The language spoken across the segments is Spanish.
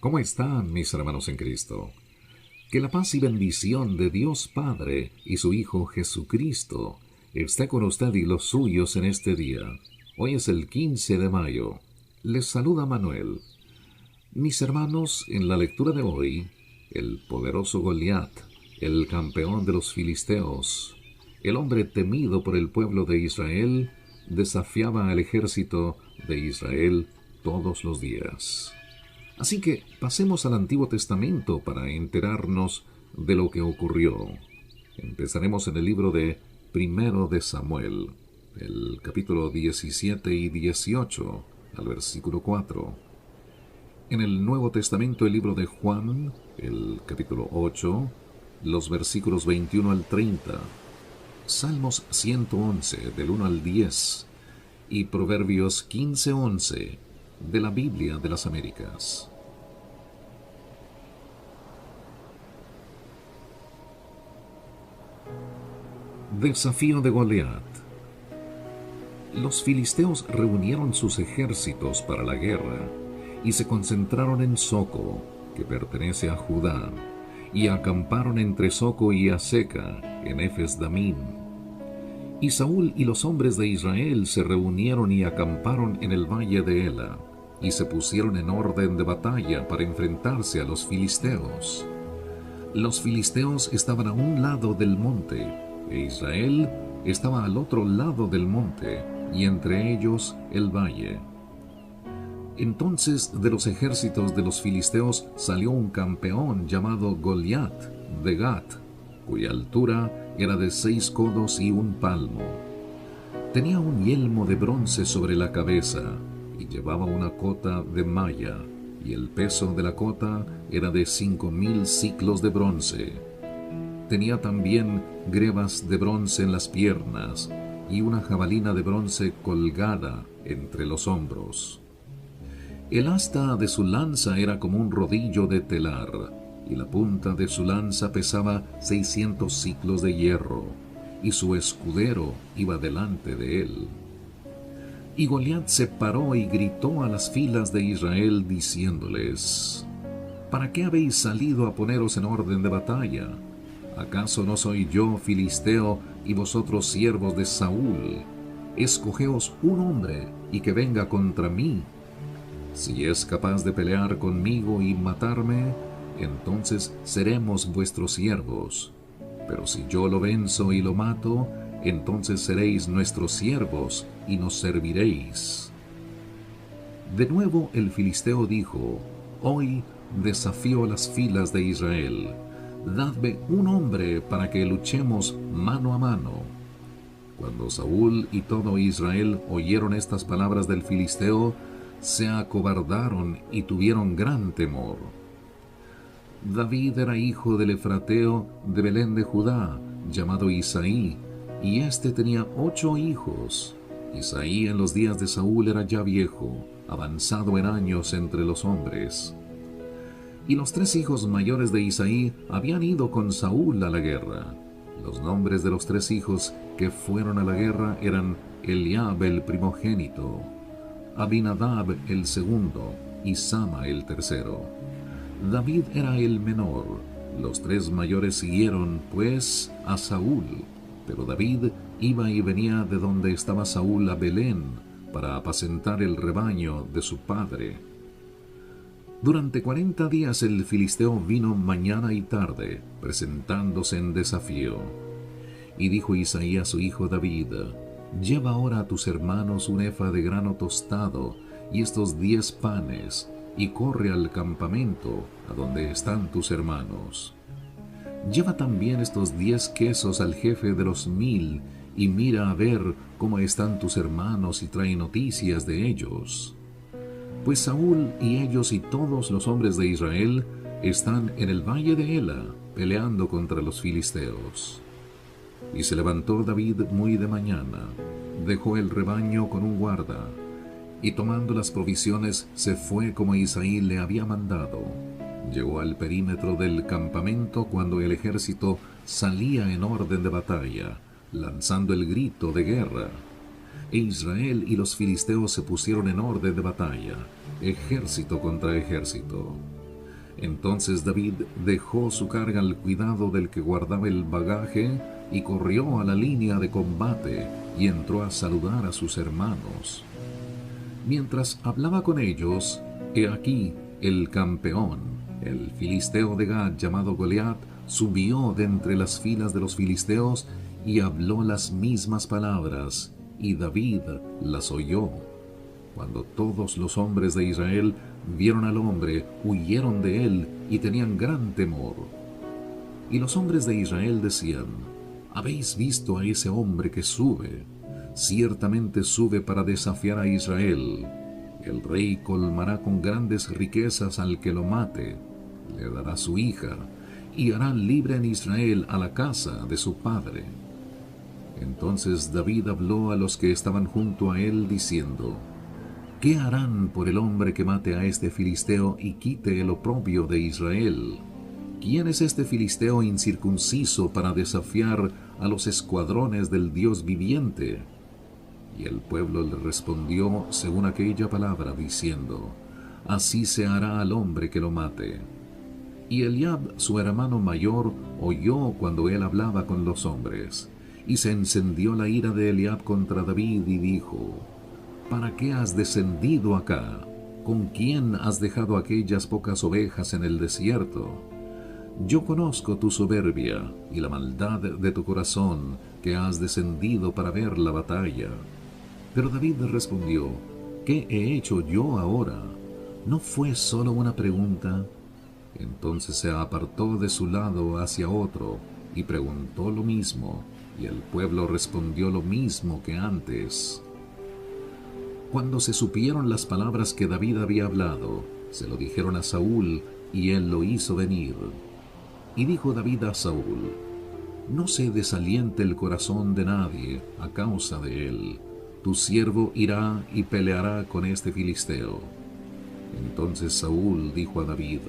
¿Cómo están mis hermanos en Cristo? Que la paz y bendición de Dios Padre y su Hijo Jesucristo esté con usted y los suyos en este día. Hoy es el 15 de mayo. Les saluda Manuel. Mis hermanos, en la lectura de hoy, el poderoso Goliat, el campeón de los filisteos, el hombre temido por el pueblo de Israel, desafiaba al ejército de Israel todos los días. Así que pasemos al Antiguo Testamento para enterarnos de lo que ocurrió. Empezaremos en el libro de Primero de Samuel, el capítulo 17 y 18, al versículo 4. En el Nuevo Testamento, el libro de Juan, el capítulo 8, los versículos 21 al 30. Salmos 111, del 1 al 10, y Proverbios 15:11, de la Biblia de las Américas. Desafío de Goliat. Los filisteos reunieron sus ejércitos para la guerra y se concentraron en Soco, que pertenece a Judá, y acamparon entre Soco y Aseca, en Efes-Damim. Y Saúl y los hombres de Israel se reunieron y acamparon en el valle de Ela, y se pusieron en orden de batalla para enfrentarse a los filisteos. Los filisteos estaban a un lado del monte, e Israel estaba al otro lado del monte, y entre ellos el valle. Entonces de los ejércitos de los filisteos salió un campeón llamado Goliat de Gat, cuya altura era de 6 codos y 1 palmo. Tenía un yelmo de bronce sobre la cabeza y llevaba una cota de malla, y el peso de la cota era de 5,000 siclos de bronce. Tenía también grebas de bronce en las piernas y una jabalina de bronce colgada entre los hombros. El asta de su lanza era como un rodillo de telar, y la punta de su lanza pesaba 600 siclos de hierro, y su escudero iba delante de él. Y Goliat se paró y gritó a las filas de Israel diciéndoles: ¿Para qué habéis salido a poneros en orden de batalla? ¿Acaso no soy yo filisteo y vosotros siervos de Saúl? Escogeos un hombre y que venga contra mí. Si es capaz de pelear conmigo y matarme, entonces seremos vuestros siervos. Pero si yo lo venzo y lo mato, entonces seréis nuestros siervos y nos serviréis. De nuevo el filisteo dijo: Hoy desafío a las filas de Israel. Dadme un hombre para que luchemos mano a mano. Cuando Saúl y todo Israel oyeron estas palabras del filisteo, se acobardaron y tuvieron gran temor. David era hijo del efrateo de Belén de Judá, llamado Isaí, y éste tenía 8 hijos. Isaí en los días de Saúl era ya viejo, avanzado en años entre los hombres. Y los 3 hijos mayores de Isaí habían ido con Saúl a la guerra. Los nombres de los 3 hijos que fueron a la guerra eran Eliab el primogénito, Abinadab el segundo y Sama el tercero. David era el menor. Los 3 mayores siguieron, pues, a Saúl, pero David iba y venía de donde estaba Saúl a Belén para apacentar el rebaño de su padre. Durante 40 días el filisteo vino mañana y tarde, presentándose en desafío. Y dijo Isaí a su hijo David: Lleva ahora a tus hermanos un efa de grano tostado y estos 10 panes, y corre al campamento a donde están tus hermanos. Lleva también estos 10 quesos al jefe de los 1000, y mira a ver cómo están tus hermanos y trae noticias de ellos. Pues Saúl y ellos y todos los hombres de Israel están en el valle de Ela, peleando contra los filisteos. Y se levantó David muy de mañana, dejó el rebaño con un guarda, y tomando las provisiones se fue como Isaí le había mandado. Llegó al perímetro del campamento cuando el ejército salía en orden de batalla, lanzando el grito de guerra. E Israel y los filisteos se pusieron en orden de batalla, ejército contra ejército. Entonces David dejó su carga al cuidado del que guardaba el bagaje y corrió a la línea de combate y entró a saludar a sus hermanos. Mientras hablaba con ellos, he aquí el campeón, el filisteo de Gat llamado Goliat, subió de entre las filas de los filisteos y habló las mismas palabras, y David las oyó. Cuando todos los hombres de Israel vieron al hombre, huyeron de él y tenían gran temor. Y los hombres de Israel decían: ¿habéis visto a ese hombre que sube? Ciertamente sube para desafiar a Israel. El rey colmará con grandes riquezas al que lo mate, le dará su hija, y hará libre en Israel a la casa de su padre. Entonces David habló a los que estaban junto a él, diciendo: ¿qué harán por el hombre que mate a este filisteo y quite el oprobio de Israel? ¿Quién es este filisteo incircunciso para desafiar a los escuadrones del Dios viviente? Y el pueblo le respondió según aquella palabra, diciendo: así se hará al hombre que lo mate. Y Eliab, su hermano mayor, oyó cuando él hablaba con los hombres, y se encendió la ira de Eliab contra David, y dijo: ¿para qué has descendido acá? ¿Con quién has dejado aquellas pocas ovejas en el desierto? Yo conozco tu soberbia y la maldad de tu corazón, que has descendido para ver la batalla. Pero David respondió: ¿qué he hecho yo ahora? ¿No fue solo una pregunta? Entonces se apartó de su lado hacia otro y preguntó lo mismo, y el pueblo respondió lo mismo que antes. Cuando se supieron las palabras que David había hablado, se lo dijeron a Saúl, y él lo hizo venir. Y dijo David a Saúl: no se desaliente el corazón de nadie a causa de él. Tu siervo irá y peleará con este filisteo. Entonces Saúl dijo a David: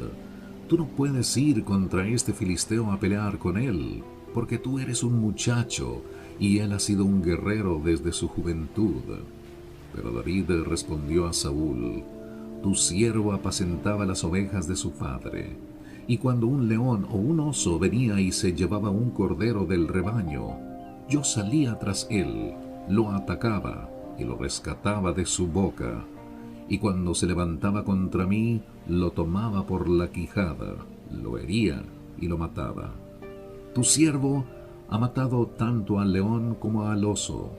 tú no puedes ir contra este filisteo a pelear con él, porque tú eres un muchacho, y él ha sido un guerrero desde su juventud. Pero David respondió a Saúl: tu siervo apacentaba las ovejas de su padre, y cuando un león o un oso venía y se llevaba un cordero del rebaño, yo salía tras él, lo atacaba y lo rescataba de su boca, y cuando se levantaba contra mí, lo tomaba por la quijada, lo hería y lo mataba. Tu siervo ha matado tanto al león como al oso,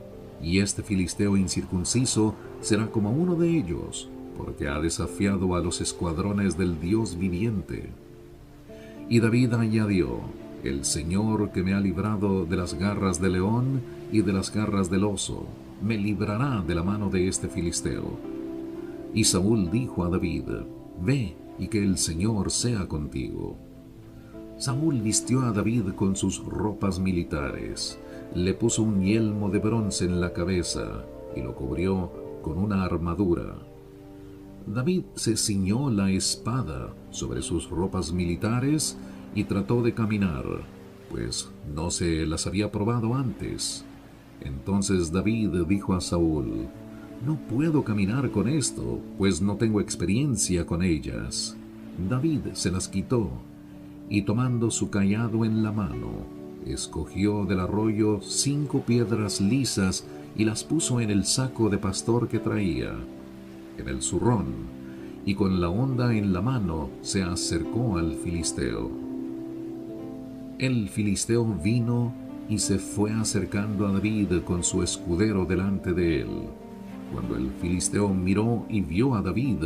y este filisteo incircunciso será como uno de ellos, porque ha desafiado a los escuadrones del Dios viviente. Y David añadió: el Señor, que me ha librado de las garras del león y de las garras del oso, me librará de la mano de este filisteo. Y Saúl dijo a David: ve, y que el Señor sea contigo. Saúl vistió a David con sus ropas militares, le puso un yelmo de bronce en la cabeza y lo cubrió con una armadura. David se ciñó la espada sobre sus ropas militares y trató de caminar, pues no se las había probado antes. Entonces David dijo a Saúl: no puedo caminar con esto, pues no tengo experiencia con ellas. David se las quitó, y tomando su cayado en la mano, escogió del arroyo 5 piedras lisas y las puso en el saco de pastor que traía, en el zurrón, y con la honda en la mano se acercó al filisteo. El filisteo vino y se fue acercando a David con su escudero delante de él. Cuando el filisteo miró y vio a David,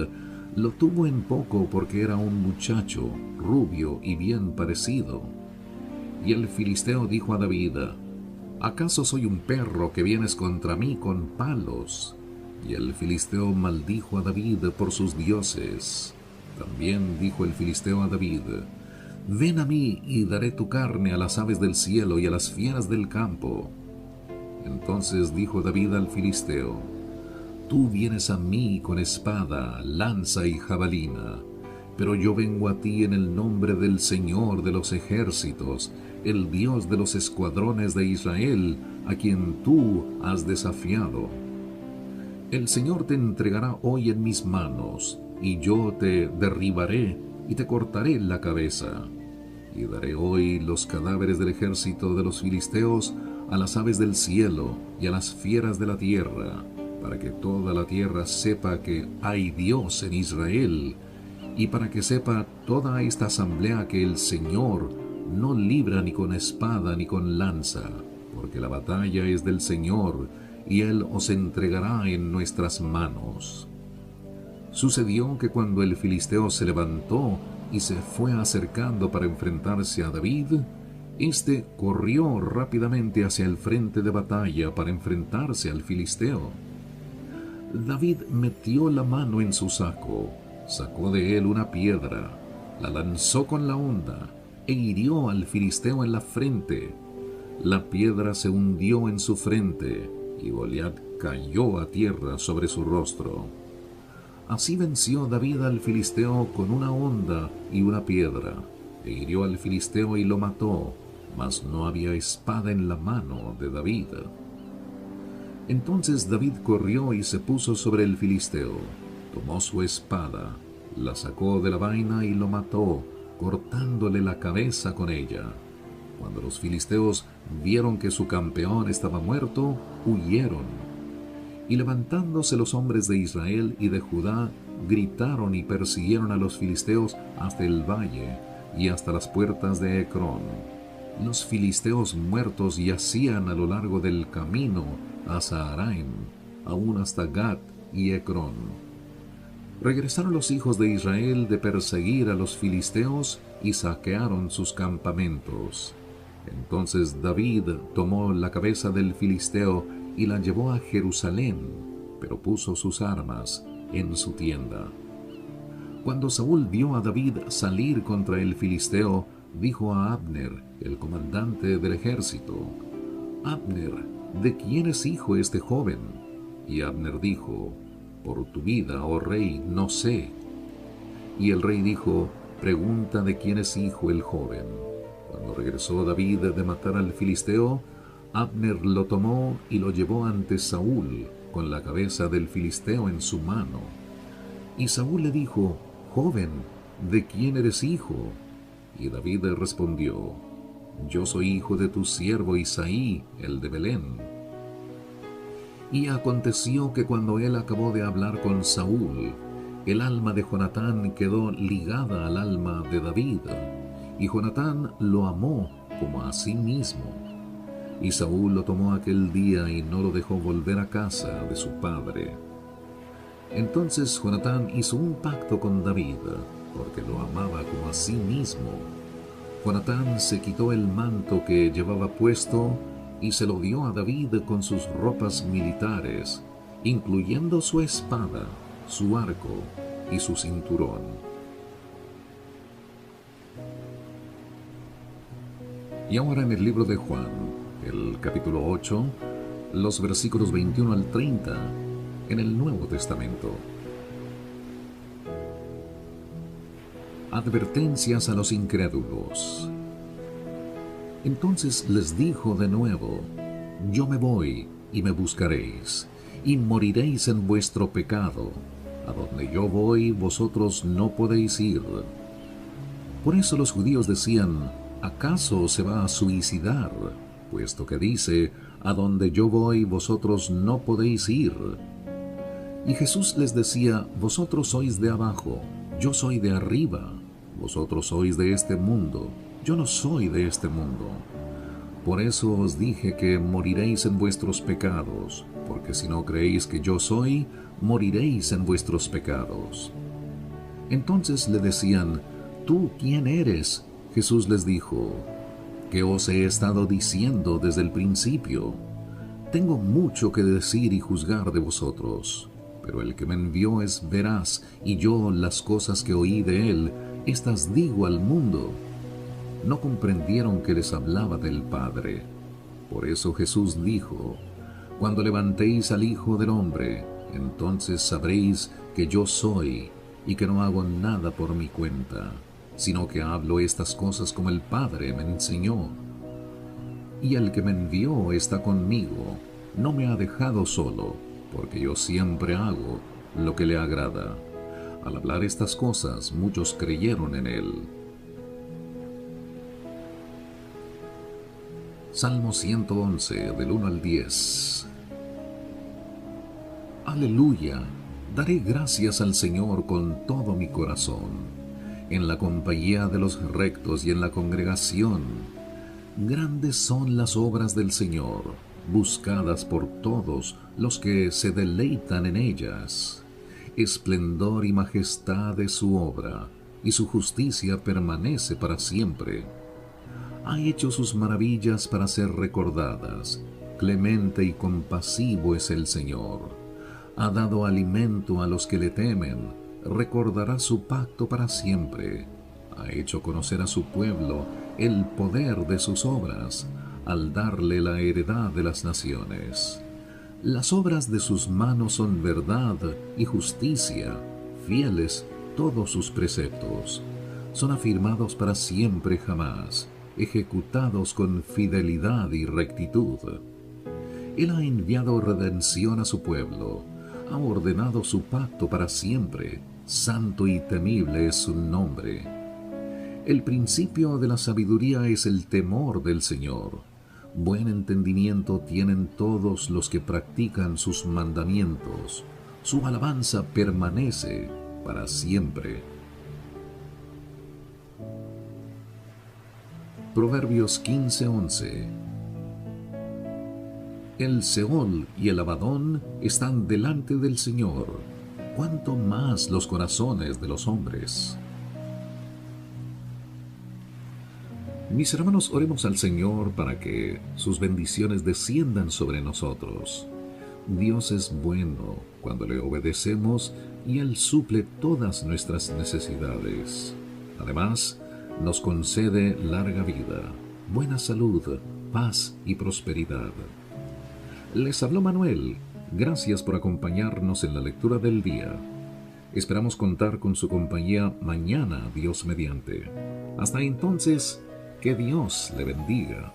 lo tuvo en poco porque era un muchacho, rubio y bien parecido. Y el filisteo dijo a David: ¿acaso soy un perro que vienes contra mí con palos? Y el filisteo maldijo a David por sus dioses. También dijo el filisteo a David: ven a mí y daré tu carne a las aves del cielo y a las fieras del campo. Entonces dijo David al filisteo: tú vienes a mí con espada, lanza y jabalina, pero yo vengo a ti en el nombre del Señor de los ejércitos, el Dios de los escuadrones de Israel, a quien tú has desafiado. El Señor te entregará hoy en mis manos, y yo te derribaré y te cortaré la cabeza. Y daré hoy los cadáveres del ejército de los filisteos a las aves del cielo y a las fieras de la tierra, para que toda la tierra sepa que hay Dios en Israel, y para que sepa toda esta asamblea que el Señor no libra ni con espada ni con lanza, porque la batalla es del Señor, y Él os entregará en nuestras manos. Sucedió que cuando el filisteo se levantó y se fue acercando para enfrentarse a David, éste corrió rápidamente hacia el frente de batalla para enfrentarse al filisteo. David metió la mano en su saco, sacó de él una piedra, la lanzó con la honda e hirió al filisteo en la frente. La piedra se hundió en su frente y Goliat cayó a tierra sobre su rostro. Así venció David al filisteo con una honda y una piedra, e hirió al filisteo y lo mató, mas no había espada en la mano de David. Entonces David corrió y se puso sobre el filisteo, tomó su espada, la sacó de la vaina y lo mató, cortándole la cabeza con ella. Cuando los filisteos vieron que su campeón estaba muerto, huyeron. Y levantándose los hombres de Israel y de Judá, gritaron y persiguieron a los filisteos hasta el valle y hasta las puertas de Ecrón. Los filisteos muertos yacían a lo largo del camino a Saharaim, aún hasta Gat y Ecrón. Regresaron los hijos de Israel de perseguir a los filisteos y saquearon sus campamentos. Entonces David tomó la cabeza del filisteo y la llevó a Jerusalén, pero puso sus armas en su tienda. Cuando Saúl vio a David salir contra el filisteo, dijo a Abner, el comandante del ejército: Abner, ¿de quién es hijo este joven? Y Abner dijo: por tu vida, oh rey, no sé. Y el rey dijo: pregunta de quién es hijo el joven. Cuando regresó David de matar al filisteo, Abner lo tomó y lo llevó ante Saúl, con la cabeza del filisteo en su mano. Y Saúl le dijo: joven, ¿de quién eres hijo? Y David respondió: yo soy hijo de tu siervo Isaí, el de Belén. Y aconteció que cuando él acabó de hablar con Saúl, el alma de Jonatán quedó ligada al alma de David, y Jonatán lo amó como a sí mismo. Y Saúl lo tomó aquel día y no lo dejó volver a casa de su padre. Entonces Jonatán hizo un pacto con David, porque lo amaba como a sí mismo. Jonatán se quitó el manto que llevaba puesto y se lo dio a David con sus ropas militares, incluyendo su espada, su arco y su cinturón. Y ahora en el libro de Juan, el capítulo 8, los versículos 21 al 30, en el Nuevo Testamento. Advertencias a los incrédulos. Entonces les dijo de nuevo: yo me voy y me buscaréis, y moriréis en vuestro pecado. A donde yo voy, vosotros no podéis ir. Por eso los judíos decían: ¿acaso se va a suicidar? Puesto que dice: a donde yo voy, vosotros no podéis ir. Y Jesús les decía: vosotros sois de abajo, yo soy de arriba. Vosotros sois de este mundo, yo no soy de este mundo. Por eso os dije que moriréis en vuestros pecados, porque si no creéis que yo soy, moriréis en vuestros pecados. Entonces le decían: ¿tú quién eres? Jesús les dijo: ¿qué os he estado diciendo desde el principio? Tengo mucho que decir y juzgar de vosotros, pero el que me envió es veraz, y yo las cosas que oí de él, estas digo al mundo. No comprendieron que les hablaba del Padre. Por eso Jesús dijo: cuando levantéis al Hijo del Hombre, entonces sabréis que yo soy, y que no hago nada por mi cuenta, sino que hablo estas cosas como el Padre me enseñó. Y el que me envió está conmigo, no me ha dejado solo, porque yo siempre hago lo que le agrada. Al hablar estas cosas, muchos creyeron en él. Salmo 111, del 1 al 10. Aleluya, daré gracias al Señor con todo mi corazón, en la compañía de los rectos y en la congregación. Grandes son las obras del Señor, buscadas por todos los que se deleitan en ellas. Esplendor y majestad es su obra, y su justicia permanece para siempre. Ha hecho sus maravillas para ser recordadas. Clemente y compasivo es el Señor. Ha dado alimento a los que le temen. Recordará su pacto para siempre. Ha hecho conocer a su pueblo el poder de sus obras, al darle la heredad de las naciones. Las obras de sus manos son verdad y justicia, fieles todos sus preceptos. Son afirmados para siempre jamás, ejecutados con fidelidad y rectitud. Él ha enviado redención a su pueblo, ha ordenado su pacto para siempre, santo y temible es su nombre. El principio de la sabiduría es el temor del Señor. Buen entendimiento tienen todos los que practican sus mandamientos. Su alabanza permanece para siempre. Proverbios 15:11. El Seol y el Abadón están delante del Señor, cuánto más los corazones de los hombres. Mis hermanos, oremos al Señor para que sus bendiciones desciendan sobre nosotros. Dios es bueno cuando le obedecemos y Él suple todas nuestras necesidades. Además, nos concede larga vida, buena salud, paz y prosperidad. Les habló Manuel. Gracias por acompañarnos en la lectura del día. Esperamos contar con su compañía mañana, Dios mediante. Hasta entonces, que Dios le bendiga.